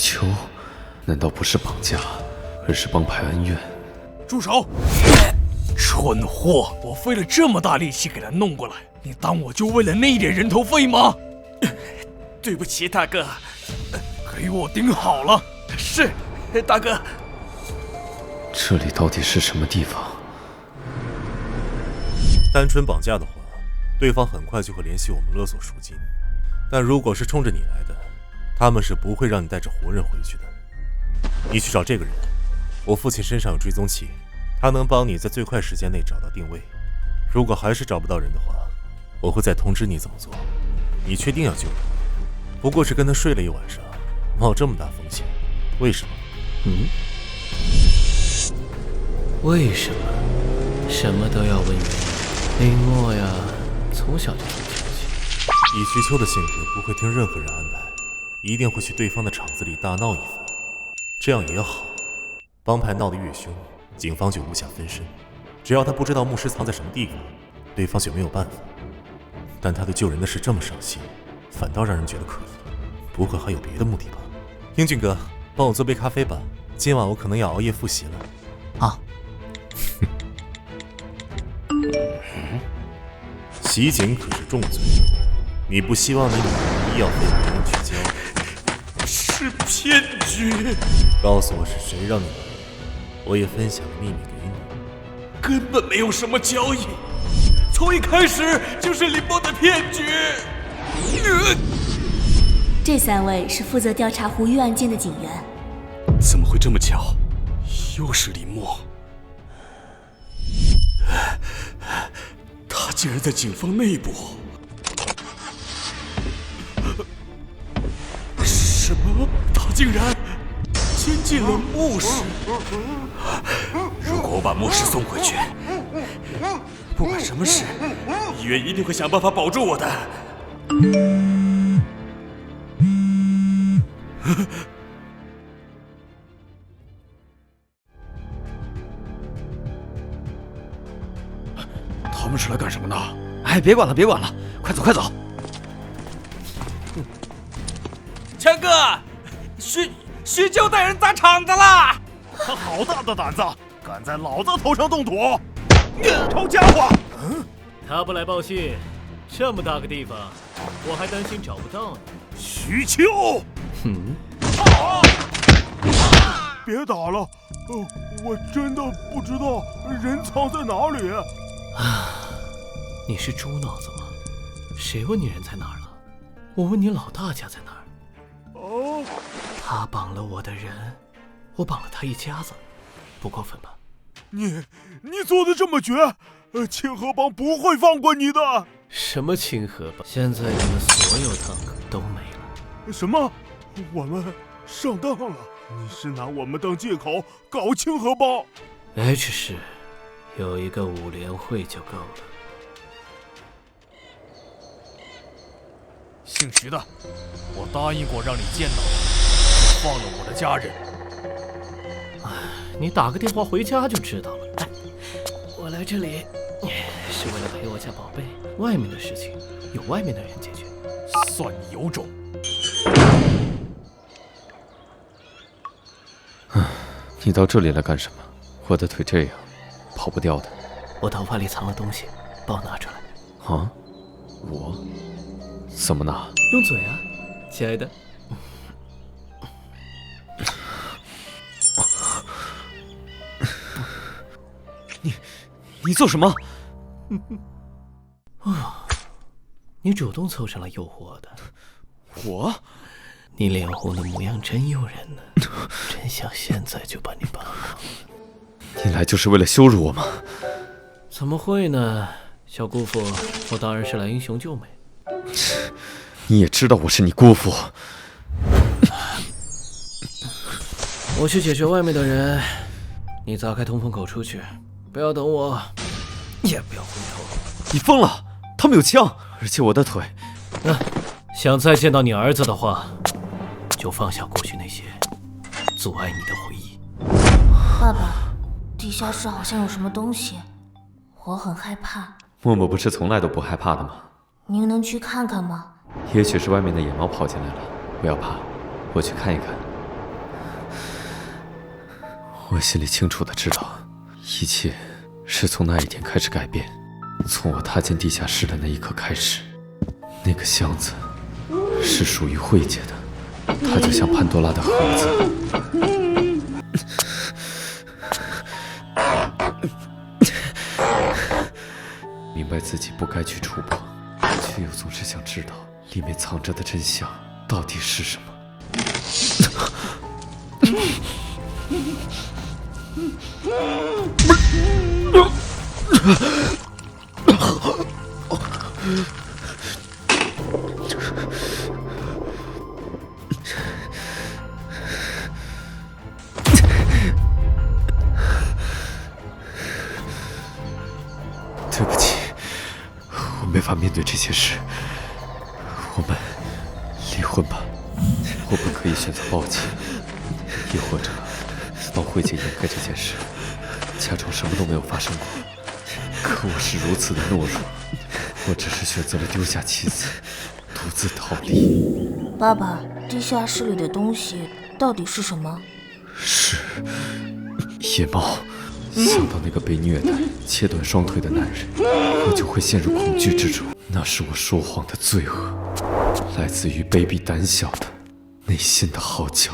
秋，难道不是绑架，而是帮派恩怨？住手！蠢货！我费了这么大力气给他弄过来，你当我就为了那点人头费吗？对不起，大哥，给我盯好了。是，大哥。这里到底是什么地方？单纯绑架的话，对方很快就会联系我们勒索赎金。但如果是冲着你来的，他们是不会让你带着活人回去的。你去找这个人，我父亲身上有追踪器，他能帮你在最快时间内找到定位。如果还是找不到人的话，我会再通知你怎么做。你确定要救他？不过是跟他睡了一晚上，冒这么大风险，为什么？为什么？什么都要问原因。林墨呀，从小就很小气。以徐秋的性格，不会听任何人安排，一定会去对方的场子里大闹一番。这样也好，帮派闹得越凶，警方就无暇分身。只要他不知道牧师藏在什么地方，对方就没有办法。但他对救人的事这么上心，反倒让人觉得可疑。不会还有别的目的吧？英俊哥，帮我做杯咖啡吧，今晚我可能要熬夜复习了。好。袭警可是重罪，你不希望你女儿的医药费没人去交？是骗局！告诉我是谁让你来，我也分享个秘密给你。根本没有什么交易，从一开始就是林墨的骗局。这3位是负责调查胡玉案件的警员。怎么会这么巧？又是林墨。他竟然在警方内部。什么？他竟然监禁了牧师？如果我把牧师送回去，不管什么事，医院一定会想办法保住我的。他们是来干什么的？哎，别管了，别管了，快走，快走！强哥，徐秋带人砸场子了！他好大的胆子，敢在老子头上动土！臭家伙！他不来报信，这么大个地方，我还担心找不到呢。徐秋！别打了，我真的不知道人藏在哪里。你是猪脑子吗？谁问你人在哪儿了？我问你老大家在哪儿。哦，他绑了我的人，我绑了他一家子，不过分吧？你做的这么绝，清河帮不会放过你的。什么清河帮？现在你们所有堂哥都没了。什么？我们上当了？你是拿我们当借口搞清河帮 ？H 市有一个5连会就够了。姓徐的，我答应过让你见到我，放了我的家人。你打个电话回家就知道了。哎，我来这里是为了陪我家宝贝，外面的事情由外面的人解决。算你有种！你到这里来干什么？我的腿这样，跑不掉的。我头发里藏了东西，帮我拿出来。啊？我？怎么拿？用嘴啊，亲爱的。你做什么？你主动凑上来诱惑我的。我？你脸红的模样真诱人呢，真想现在就把你扒光。你来就是为了羞辱我吗？怎么会呢，小姑父，我当然是来英雄救美。你也知道我是你姑父。我去解决外面的人，你砸开通风口出去，不要等我，也不要回头。你疯了！他们有枪，而且我的腿。想再见到你儿子的话，就放下过去那些阻碍你的回忆。爸爸，地下室好像有什么东西，我很害怕。默默不是从来都不害怕的吗？您能去看看吗？也许是外面的野猫跑进来了，不要怕，我去看一看。我心里清楚的知道，一切是从那一天开始改变。从我踏进地下室的那一刻开始，那个箱子是属于慧姐的，它就像潘多拉的盒子。明白自己不该去触碰，却又总是想知道里面藏着的真相到底是什么。对不起，我没法面对这些事。我们离婚吧。我们可以选择报警，也或者帮慧姐掩盖这件事，假装什么都没有发生过。可我是如此的懦弱，我只是选择了丢下妻子，独自逃离。爸爸，地下室里的东西到底是什么？是野猫。想到那个被虐待、切断双腿的男人，我就会陷入恐惧之中。那是我说谎的罪恶，来自于卑鄙胆小的内心的号角。